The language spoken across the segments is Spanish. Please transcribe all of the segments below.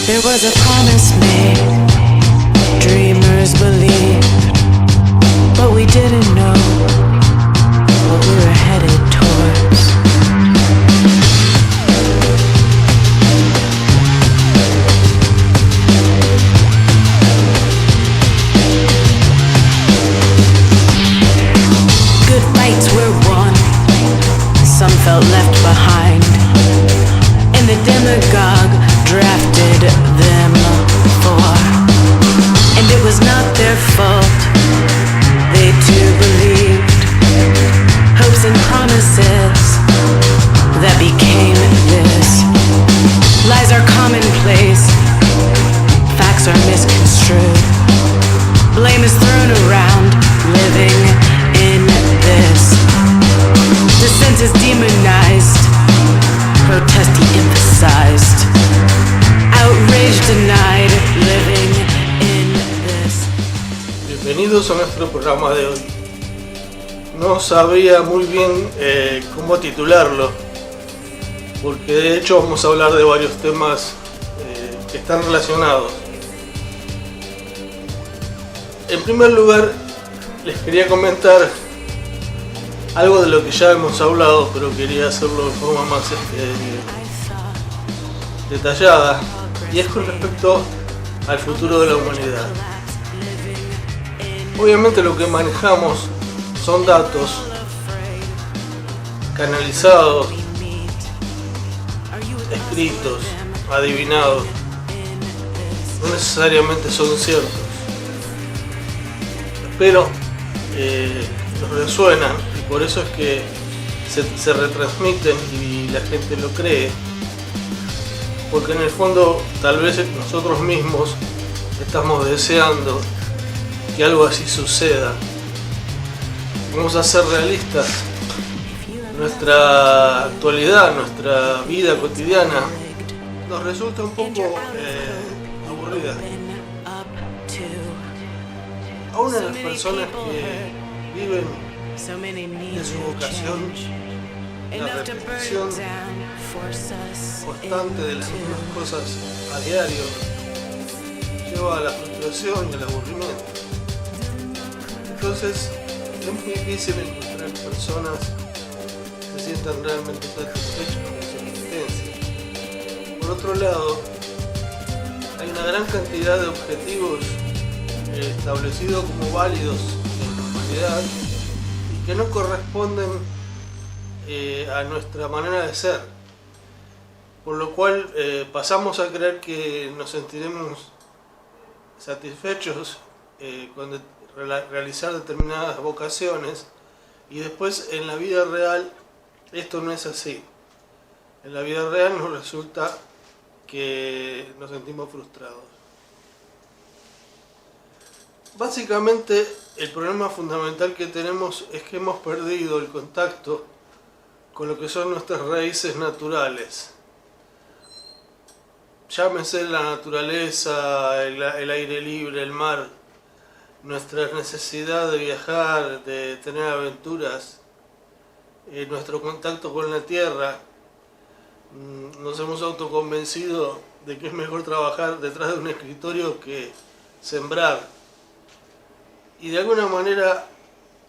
There was a promise made, dreamers believed, but we didn't know what we were headed towards. Good fights were won, some felt left behind, and the demagogue drafted them for. And it was not their fault, they too believed hopes and promises that became this. Lies are commonplace, facts are misconstrued, blame is thrown around, living in this. Dissent is demonized, protest de-emphasized, outrage denied, living in this. Bienvenidos a nuestro programa de hoy. No sabía muy bien cómo titularlo, porque de hecho vamos a hablar de varios temas que están relacionados. En primer lugar, les quería comentar algo de lo que ya hemos hablado, pero quería hacerlo de forma más detallada, y es con respecto al futuro de la humanidad. Obviamente lo que manejamos son datos canalizados, escritos, adivinados, no necesariamente son ciertos, pero nos resuenan, y por eso es que se retransmiten y la gente lo cree, porque en el fondo tal vez nosotros mismos estamos deseando que algo así suceda. Vamos a ser realistas. Nuestra actualidad, nuestra vida cotidiana nos resulta un poco aburrida. Aún a las personas que viven de su vocación, la repetición constante de las mismas cosas a diario lleva a la frustración y al aburrimiento. Entonces es muy difícil encontrar personas que se sientan realmente satisfechas con su existencia. Por otro lado, hay una gran cantidad de objetivos establecidos como válidos en la humanidad y que no corresponden a nuestra manera de ser, por lo cual pasamos a creer que nos sentiremos satisfechos con realizar determinadas vocaciones, y después en la vida real esto no es así. En la vida real nos resulta que nos sentimos frustrados. Básicamente el problema fundamental que tenemos es que hemos perdido el contacto con lo que son nuestras raíces naturales. Llámese la naturaleza, el aire libre, el mar, nuestra necesidad de viajar, de tener aventuras, nuestro contacto con la tierra. Nos hemos autoconvencido de que es mejor trabajar detrás de un escritorio que sembrar. Y de alguna manera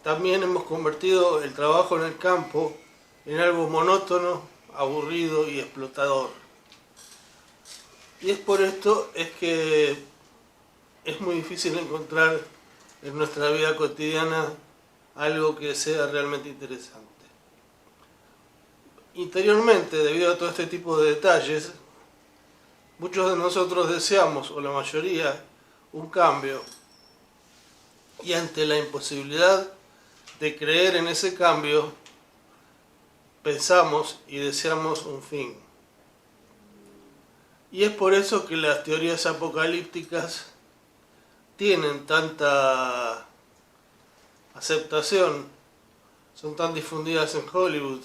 también hemos convertido el trabajo en el campo en algo monótono, aburrido y explotador. Y es por esto es que es muy difícil encontrar en nuestra vida cotidiana algo que sea realmente interesante. Interiormente, debido a todo este tipo de detalles, muchos de nosotros deseamos, o la mayoría, un cambio. Y ante la imposibilidad de creer en ese cambio, pensamos y deseamos un fin. Y es por eso que las teorías apocalípticas tienen tanta aceptación, son tan difundidas en Hollywood,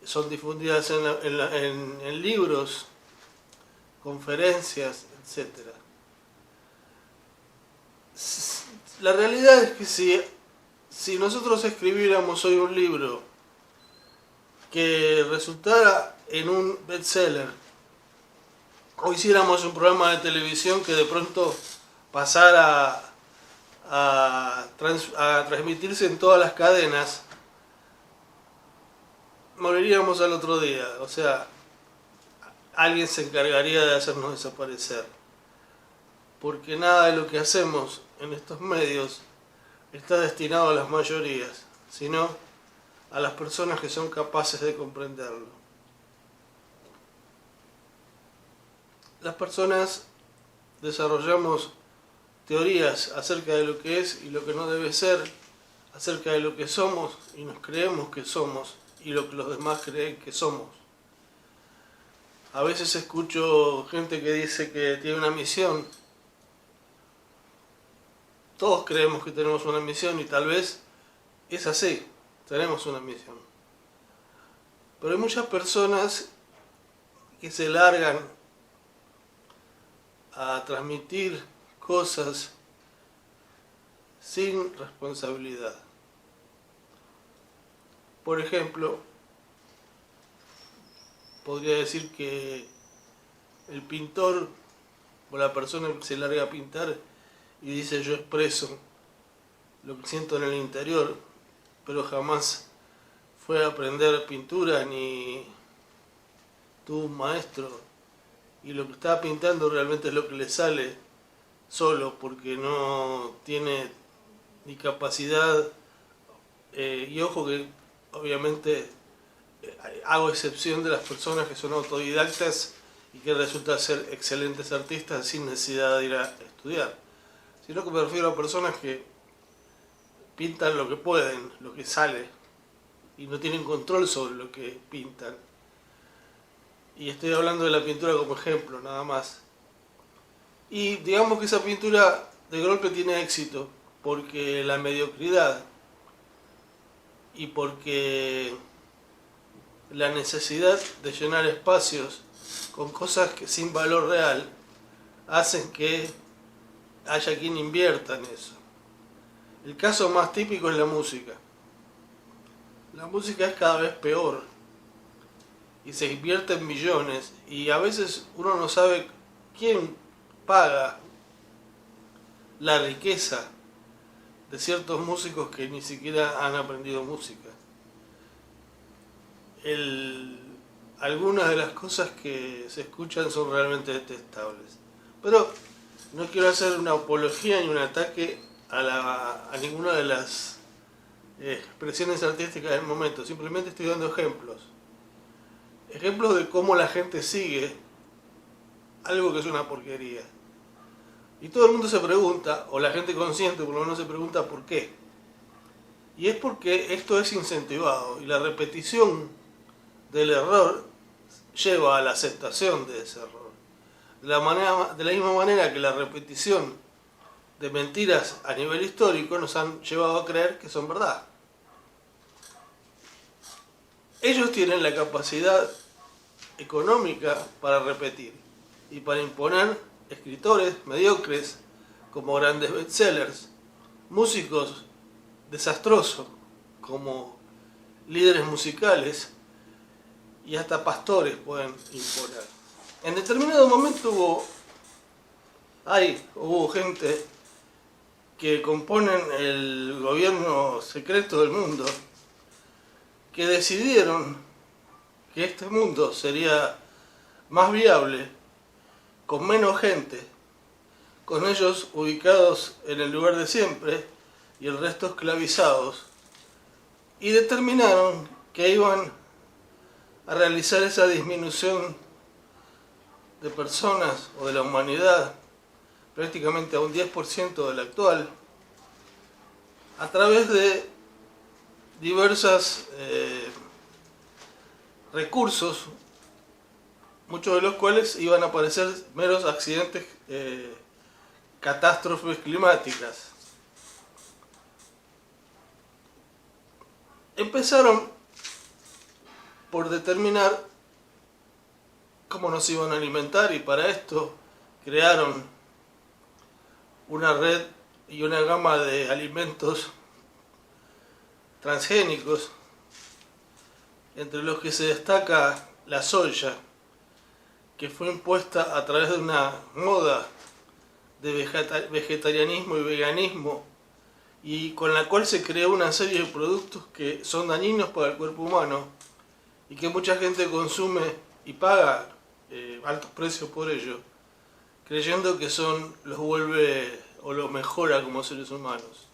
son difundidas en libros, conferencias, etc. La realidad es que si nosotros escribiéramos hoy un libro que resultara en un bestseller o hiciéramos un programa de televisión que de pronto pasara a transmitirse en todas las cadenas, moriríamos al otro día. O sea, alguien se encargaría de hacernos desaparecer. Porque nada de lo que hacemos en estos medios está destinado a las mayorías, sino a las personas que son capaces de comprenderlo. Las personas desarrollamos teorías acerca de lo que es y lo que no debe ser, acerca de lo que somos y nos creemos que somos y lo que los demás creen que somos. A veces escucho gente que dice que tiene una misión. Todos creemos que tenemos una misión y tal vez es así, tenemos una misión. Pero hay muchas personas que se largan a transmitir cosas sin responsabilidad. Por ejemplo, podría decir que el pintor o la persona que se larga a pintar y dice: yo expreso lo que siento en el interior, pero jamás fue a aprender pintura ni tuvo un maestro, y lo que está pintando realmente es lo que le sale solo, porque no tiene ni capacidad, y ojo que obviamente hago excepción de las personas que son autodidactas y que resultan ser excelentes artistas sin necesidad de ir a estudiar, sino que me refiero a personas que pintan lo que pueden, lo que sale, y no tienen control sobre lo que pintan. Y estoy hablando de la pintura como ejemplo, nada más. Y digamos que esa pintura de golpe tiene éxito porque la mediocridad y porque la necesidad de llenar espacios con cosas que sin valor real hacen que haya quien invierta en eso. El caso más típico es la música. La música es cada vez peor y se invierte en millones, y a veces uno no sabe quién paga la riqueza de ciertos músicos que ni siquiera han aprendido música. Algunas de las cosas que se escuchan son realmente detestables. Pero no quiero hacer una apología ni un ataque a ninguna de las expresiones artísticas del momento. Simplemente estoy dando ejemplos. Ejemplos de cómo la gente sigue algo que es una porquería. Y todo el mundo se pregunta, o la gente consciente por lo menos se pregunta por qué. Y es porque esto es incentivado, y la repetición del error lleva a la aceptación de ese error. De la misma manera que la repetición de mentiras a nivel histórico nos han llevado a creer que son verdad. Ellos tienen la capacidad económica para repetir y para imponer escritores mediocres como grandes bestsellers, músicos desastrosos como líderes musicales, y hasta pastores pueden imponer. En determinado momento hubo gente que componen el gobierno secreto del mundo que decidieron que este mundo sería más viable con menos gente, con ellos ubicados en el lugar de siempre y el resto esclavizados, y determinaron que iban a realizar esa disminución de personas o de la humanidad prácticamente a un 10% del actual a través de diversos recursos, muchos de los cuales iban a parecer meros accidentes, catástrofes climáticas. Empezaron por determinar cómo nos iban a alimentar, y para esto crearon una red y una gama de alimentos transgénicos, entre los que se destaca la soya, que fue impuesta a través de una moda de vegetarianismo y veganismo, y con la cual se creó una serie de productos que son dañinos para el cuerpo humano y que mucha gente consume y paga altos precios por ello, creyendo que los vuelve o los mejora como seres humanos.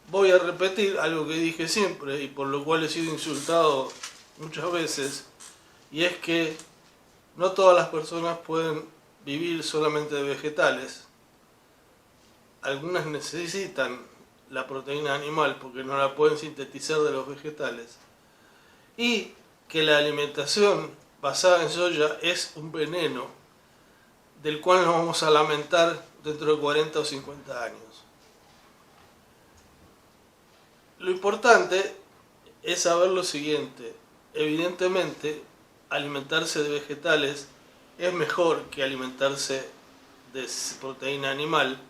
Voy a repetir algo que dije siempre y por lo cual he sido insultado muchas veces, y es que no todas las personas pueden vivir solamente de vegetales. Algunas necesitan la proteína animal porque no la pueden sintetizar de los vegetales, y que la alimentación basada en soya es un veneno del cual nos vamos a lamentar dentro de 40 o 50 años. Lo importante es saber lo siguiente: evidentemente alimentarse de vegetales es mejor que alimentarse de proteína animal,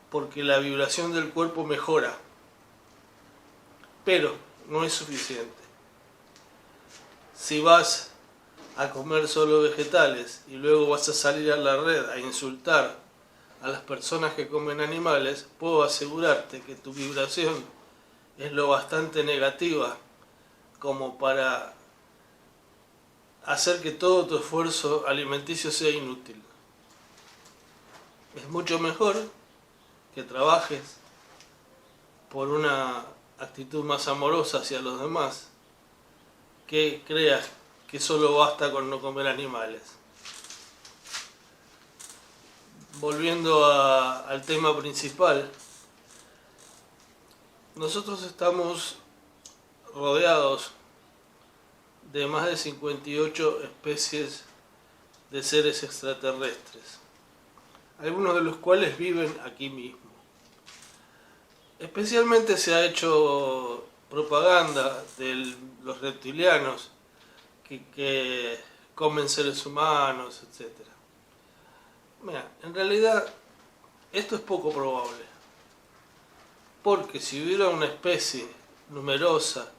porque la vibración del cuerpo mejora, pero no es suficiente. Si vas a comer solo vegetales y luego vas a salir a la red a insultar a las personas que comen animales, puedo asegurarte que tu vibración es lo bastante negativa como para hacer que todo tu esfuerzo alimenticio sea inútil. Es mucho mejor que trabajes por una actitud más amorosa hacia los demás, que creas que solo basta con no comer animales. Volviendo al tema principal, nosotros estamos rodeados de más de 58 especies de seres extraterrestres, algunos de los cuales viven aquí mismo. Especialmente se ha hecho propaganda de los reptilianos que comen seres humanos, etc. Mira, en realidad esto es poco probable, porque si hubiera una especie numerosa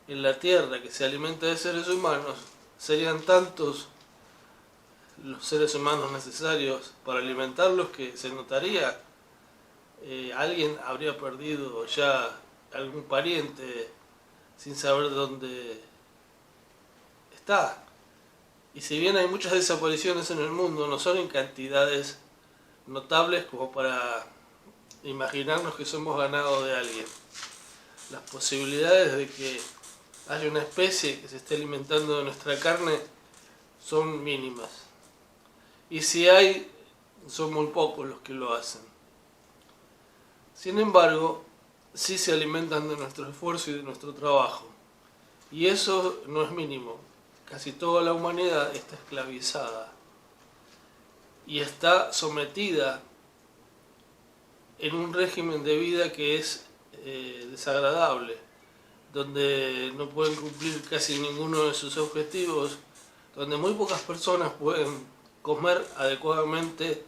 en la Tierra que se alimenta de seres humanos, serían tantos los seres humanos necesarios para alimentarlos que se notaría. Alguien habría perdido ya algún pariente sin saber dónde está. Y si bien hay muchas desapariciones en el mundo, no son en cantidades notables como para imaginarnos que somos ganado de alguien. Las posibilidades de que haya una especie que se esté alimentando de nuestra carne son mínimas. Y si hay, son muy pocos los que lo hacen. Sin embargo, sí se alimentan de nuestro esfuerzo y de nuestro trabajo. Y eso no es mínimo. Casi toda la humanidad está esclavizada y está sometida en un régimen de vida que es desagradable, donde no pueden cumplir casi ninguno de sus objetivos, donde muy pocas personas pueden comer adecuadamente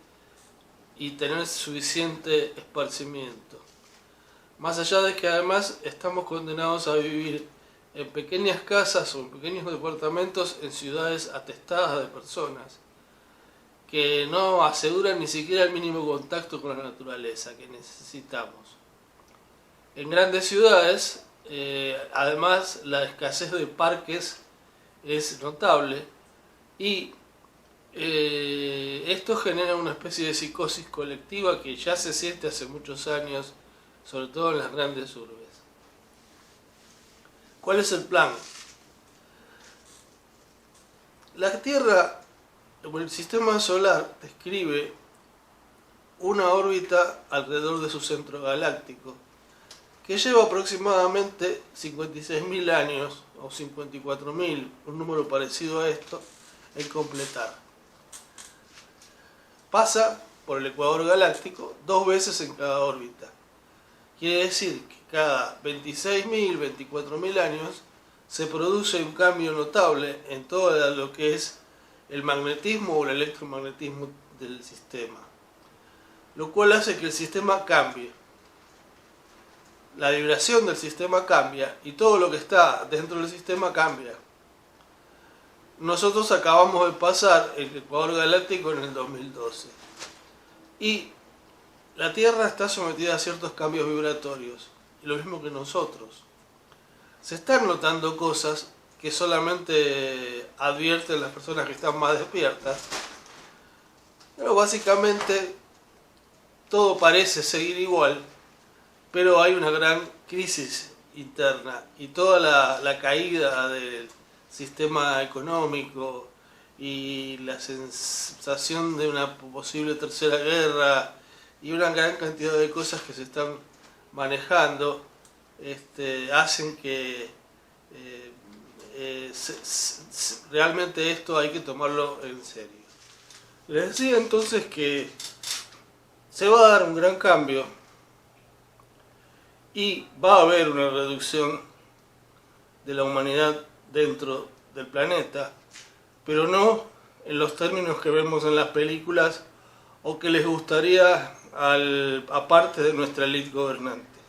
y tener suficiente esparcimiento. Más allá de que además estamos condenados a vivir en pequeñas casas o en pequeños departamentos en ciudades atestadas de personas que no aseguran ni siquiera el mínimo contacto con la naturaleza que necesitamos. En grandes ciudades, además, la escasez de parques es notable y esto genera una especie de psicosis colectiva que ya se siente hace muchos años, sobre todo en las grandes urbes. ¿Cuál es el plan? La Tierra, el sistema solar, describe una órbita alrededor de su centro galáctico que lleva aproximadamente 56.000 años o 54.000, un número parecido a esto, en completar. Pasa por el ecuador galáctico 2 veces en cada órbita. Quiere decir que cada 26.000, 24.000 años se produce un cambio notable en todo lo que es el magnetismo o el electromagnetismo del sistema, lo cual hace que el sistema cambie. La vibración del sistema cambia y todo lo que está dentro del sistema cambia. nosotros acabamos de pasar el ecuador galáctico en el 2012. Y la Tierra está sometida a ciertos cambios vibratorios, y lo mismo que nosotros. Se están notando cosas que solamente advierten las personas que están más despiertas, pero básicamente todo parece seguir igual, pero hay una gran crisis interna y toda la caída del sistema económico y la sensación de una posible tercera guerra y una gran cantidad de cosas que se están manejando hacen que realmente esto hay que tomarlo en serio. Les decía entonces que se va a dar un gran cambio y va a haber una reducción de la humanidad dentro del planeta, pero no en los términos que vemos en las películas o que les gustaría a parte de nuestra élite gobernante.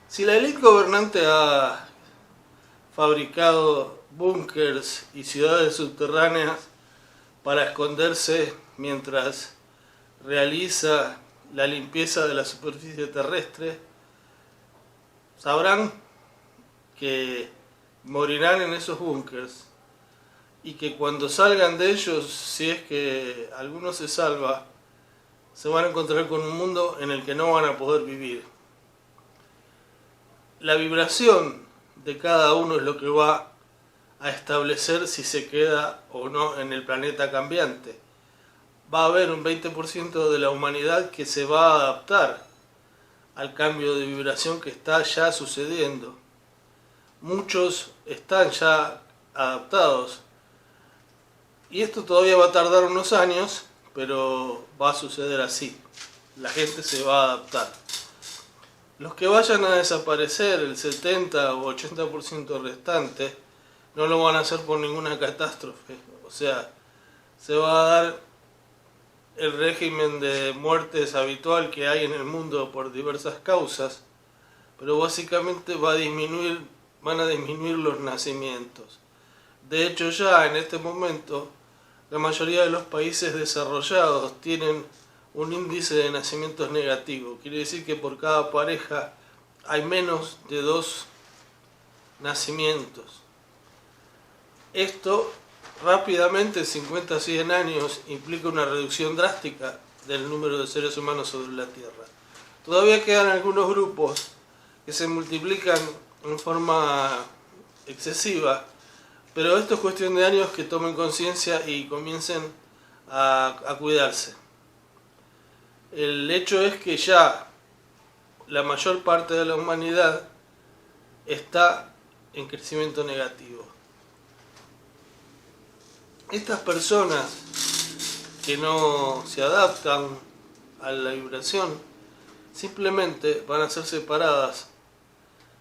Si la élite gobernante ha fabricado búnkers y ciudades subterráneas para esconderse mientras realiza la limpieza de la superficie terrestre, sabrán que morirán en esos búnkers y que cuando salgan de ellos, si es que alguno se salva, se van a encontrar con un mundo en el que no van a poder vivir. La vibración de cada uno es lo que va a establecer si se queda o no en el planeta cambiante. Va a haber un 20% de la humanidad que se va a adaptar al cambio de vibración que está ya sucediendo. Muchos están ya adaptados y esto todavía va a tardar unos años, pero va a suceder así. La gente se va a adaptar. Los que vayan a desaparecer, el 70 o 80% restante, no lo van a hacer por ninguna catástrofe. O sea, se va a dar el régimen de muertes habitual que hay en el mundo por diversas causas, pero básicamente van a disminuir los nacimientos. De hecho, ya en este momento, la mayoría de los países desarrollados tienen un índice de nacimientos negativo. Quiere decir que por cada pareja hay menos de 2 nacimientos. Esto rápidamente, 50 a 100 años, implica una reducción drástica del número de seres humanos sobre la Tierra. Todavía quedan algunos grupos que se multiplican en forma excesiva, pero esto es cuestión de años que tomen conciencia y comiencen a cuidarse. El hecho es que ya la mayor parte de la humanidad está en crecimiento negativo. Estas personas que no se adaptan a la vibración simplemente van a ser separadas.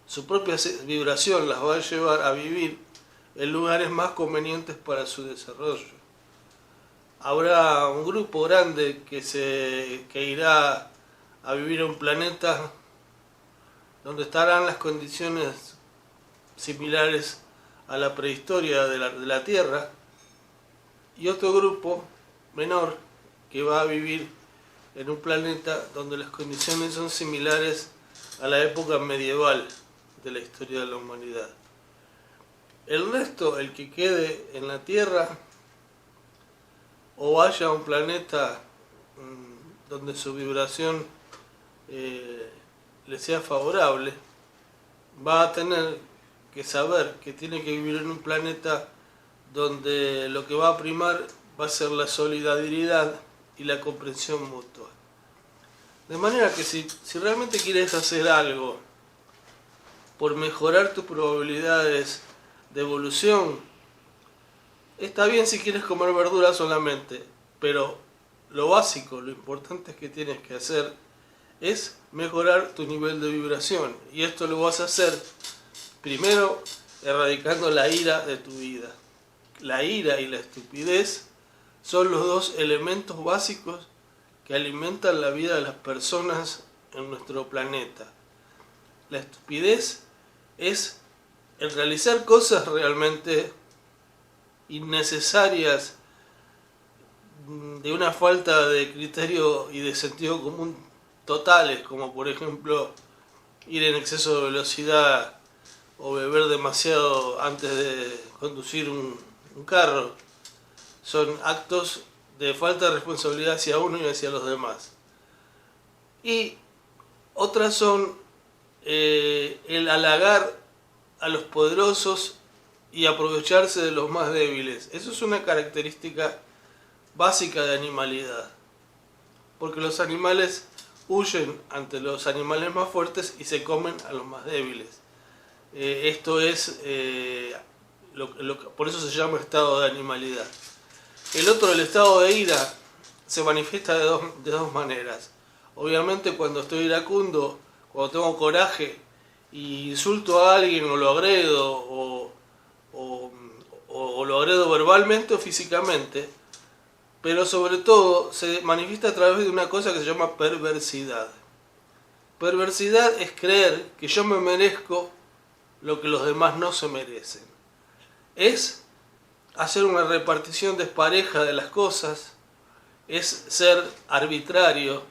Su propia vibración las va a llevar a vivir en lugares más convenientes para su desarrollo. Habrá un grupo grande que irá a vivir en un planeta donde estarán las condiciones similares a la prehistoria de la Tierra, y otro grupo menor que va a vivir en un planeta donde las condiciones son similares a la época medieval de la historia de la humanidad. El resto, el que quede en la Tierra, o vaya a un planeta donde su vibración le sea favorable, va a tener que saber que tiene que vivir en un planeta donde lo que va a primar va a ser la solidaridad y la comprensión mutua. De manera que si realmente quieres hacer algo por mejorar tus probabilidades de evolución, está bien si quieres comer verduras solamente, pero lo básico, lo importante es que tienes que hacer es mejorar tu nivel de vibración. Y esto lo vas a hacer primero erradicando la ira de tu vida. La ira y la estupidez son los 2 elementos básicos que alimentan la vida de las personas en nuestro planeta. La estupidez es el realizar cosas realmente innecesarias de una falta de criterio y de sentido común totales, como por ejemplo ir en exceso de velocidad o beber demasiado antes de conducir un carro, son actos de falta de responsabilidad hacia uno y hacia los demás. Y otras son el halagar a los poderosos y aprovecharse de los más débiles. Eso es una característica básica de animalidad, porque los animales huyen ante los animales más fuertes y se comen a los más débiles. Esto es, por eso se llama estado de animalidad. El otro, el estado de ira, se manifiesta de dos maneras. Obviamente cuando estoy iracundo, cuando tengo coraje y insulto a alguien o lo agredo o lo agredo verbalmente o físicamente, pero sobre todo se manifiesta a través de una cosa que se llama perversidad. Perversidad es creer que yo me merezco lo que los demás no se merecen. Es hacer una repartición despareja de las cosas, es ser arbitrario,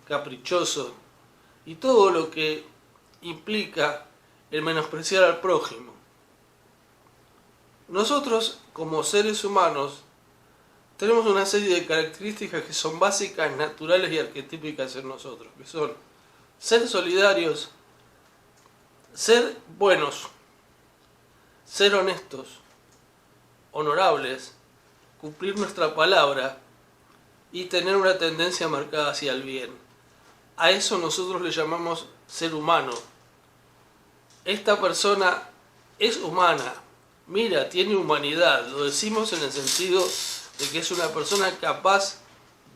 caprichoso y todo lo que implica el menospreciar al prójimo. Nosotros, como seres humanos, tenemos una serie de características que son básicas, naturales y arquetípicas en nosotros, que son ser solidarios, ser buenos, ser honestos, honorables, cumplir nuestra palabra y tener una tendencia marcada hacia el bien. A eso nosotros le llamamos ser humano. Esta persona es humana, mira, tiene humanidad, lo decimos en el sentido de que es una persona capaz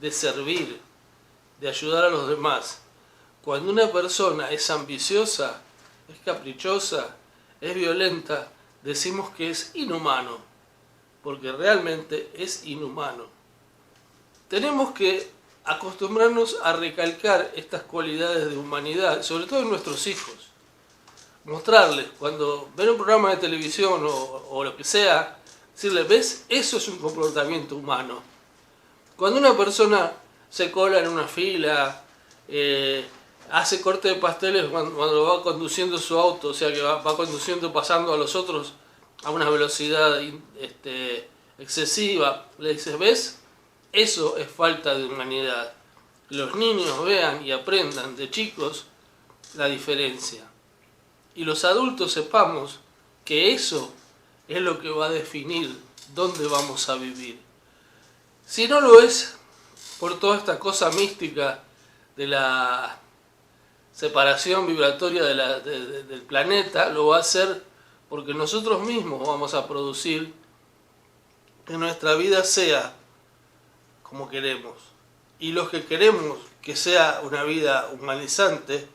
de servir, de ayudar a los demás. Cuando una persona es ambiciosa, es caprichosa, es violenta, decimos que es inhumano, porque realmente es inhumano. Tenemos que acostumbrarnos a recalcar estas cualidades de humanidad, sobre todo en nuestros hijos. Mostrarles, cuando ven un programa de televisión o lo que sea, decirles, ¿ves? Eso es un comportamiento humano. Cuando una persona se cola en una fila, hace corte de pasteles cuando va conduciendo su auto, o sea que va conduciendo pasando a los otros a una velocidad excesiva, le dices, ¿ves? Eso es falta de humanidad. Que los niños vean y aprendan de chicos la diferencia. Y los adultos sepamos que eso es lo que va a definir dónde vamos a vivir. Si no lo es, por toda esta cosa mística de la separación vibratoria del planeta, lo va a hacer porque nosotros mismos vamos a producir que nuestra vida sea como queremos. Y los que queremos que sea una vida humanizante,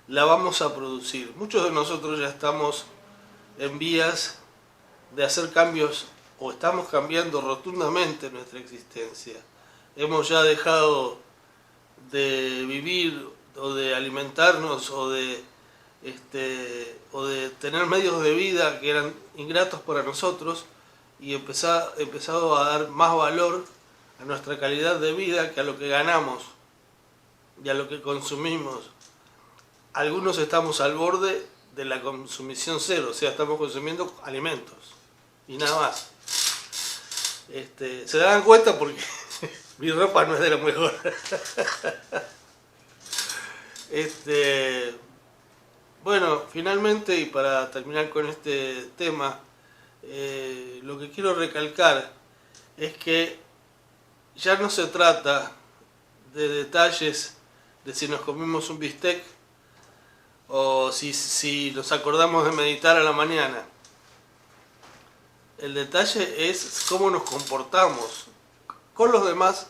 la vamos a producir. Muchos de nosotros ya estamos en vías de hacer cambios o estamos cambiando rotundamente nuestra existencia. Hemos ya dejado de vivir o de alimentarnos o de tener medios de vida que eran ingratos para nosotros y empezado a dar más valor a nuestra calidad de vida que a lo que ganamos y a lo que consumimos. Algunos estamos al borde de la consumición cero, o sea, estamos consumiendo alimentos y nada más. Se dan cuenta porque mi ropa no es de la mejor. Bueno, finalmente, y para terminar con este tema, lo que quiero recalcar es que ya no se trata de detalles de si nos comimos un bistec o si nos acordamos de meditar a la mañana. El detalle es cómo nos comportamos con los demás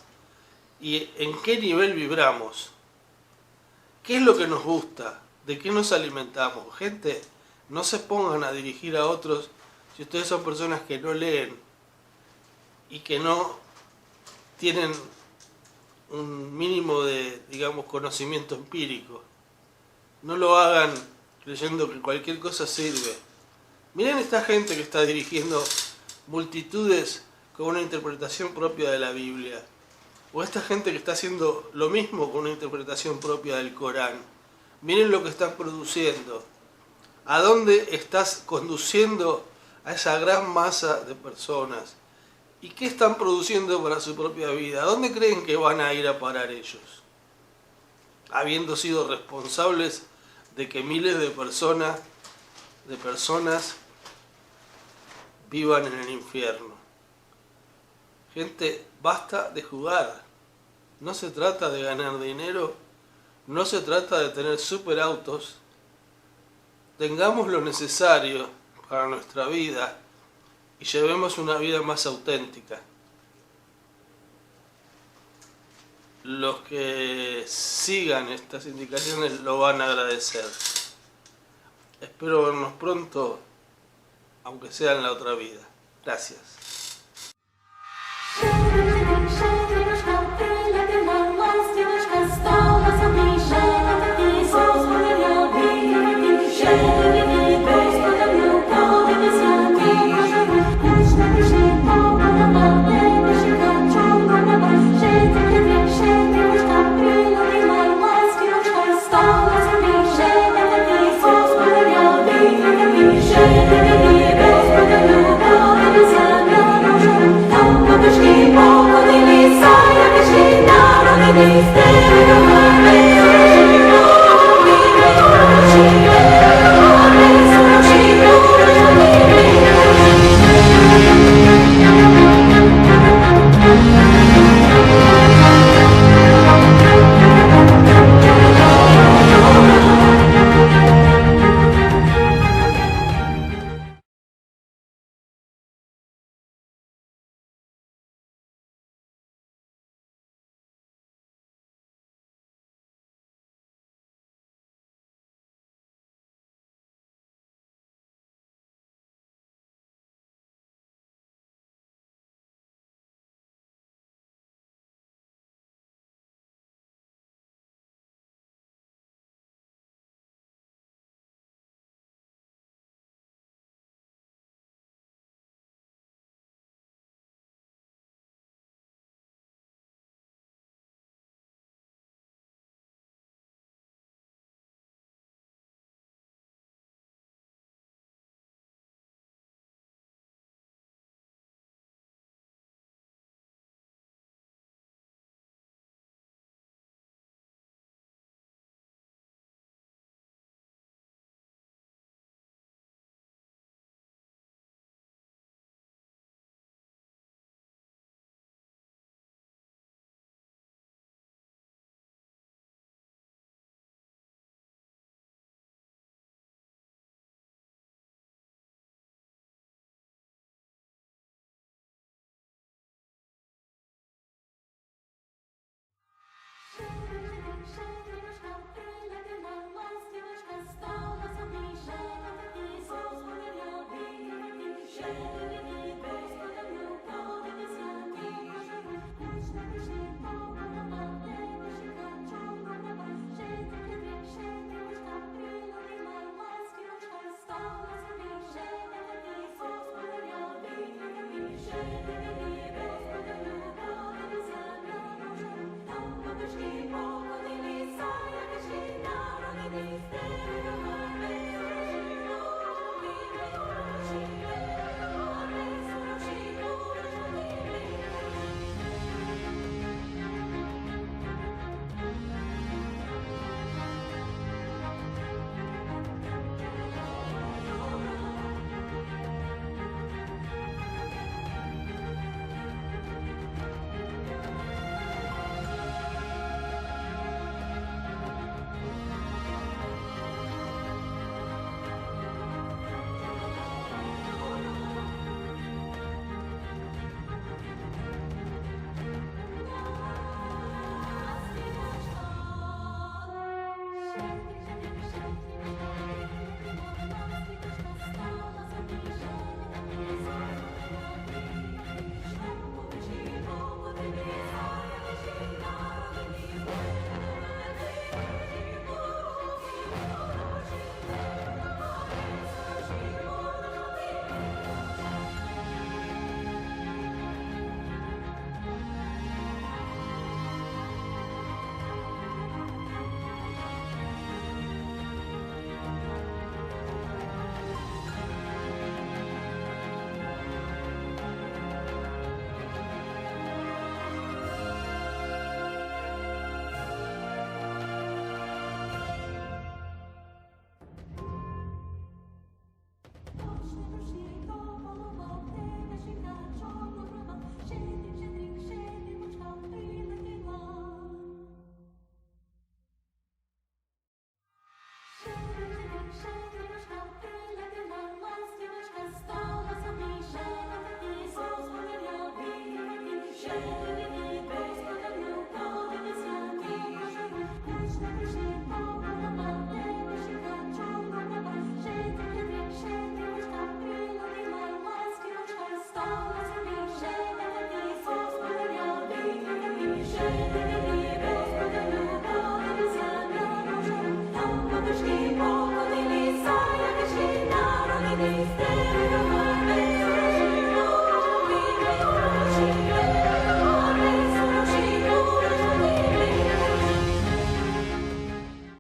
y en qué nivel vibramos. ¿Qué es lo que nos gusta? ¿De qué nos alimentamos? Gente, no se pongan a dirigir a otros si ustedes son personas que no leen y que no tienen un mínimo de, conocimiento empírico. No lo hagan creyendo que cualquier cosa sirve. Miren esta gente que está dirigiendo multitudes con una interpretación propia de la Biblia. O esta gente que está haciendo lo mismo con una interpretación propia del Corán. Miren lo que están produciendo. ¿A dónde estás conduciendo a esa gran masa de personas? ¿Y qué están produciendo para su propia vida? ¿A dónde creen que van a ir a parar ellos? Habiendo sido responsables de que miles de personas vivan en el infierno. Gente, basta de jugar. No se trata de ganar dinero, no se trata de tener superautos. Tengamos lo necesario para nuestra vida y llevemos una vida más auténtica. Los que sigan estas indicaciones lo van a agradecer. Espero vernos pronto, aunque sea en la otra vida. Gracias. Please.